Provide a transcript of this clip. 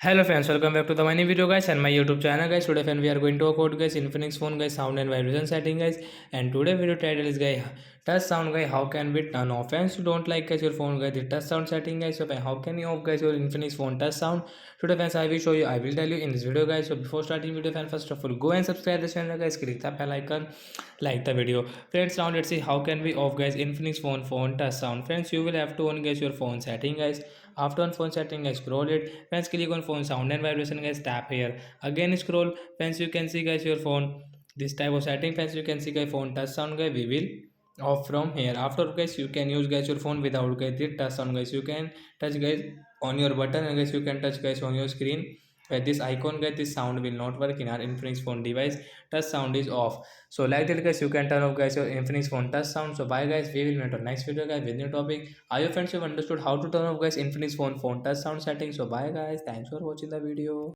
Hello friends, welcome back to the my new video guys and my YouTube channel guys. Today friend we are going to talk about guys Infinix phone guys sound and vibration setting guys, and today video title is guys touch sound guys how can we turn off. Friends you don't like guys your phone guys the touch sound setting guys, so how can you off guys your Infinix phone touch sound. Today friends I will show you, I will tell you in this video guys. So before starting video friends, first of all go and subscribe this channel guys, click the bell icon, like the video. Friends now let's see how can we off guys Infinix phone touch sound. Friends you will have to on guys your phone setting guys. After on phone setting guys, scroll it. Friends click on phone sound and vibration guys, tap here. Again scroll. Friends you can see guys your phone this type of setting. Friends you can see guys phone touch sound guys, we will off from here. After guys you can use guys your phone without guys the touch sound guys. You can touch guys on your button and guys you can touch guys on your screen. This icon guys, this sound will not work in our Infinix phone device. Touch sound is off. So like that guys, you can turn off guys your Infinix phone touch sound. So bye guys, we will meet on next video guys with new topic. I hope friends you have understood how to turn off guys Infinix phone touch sound settings. So bye guys, thanks for watching the video.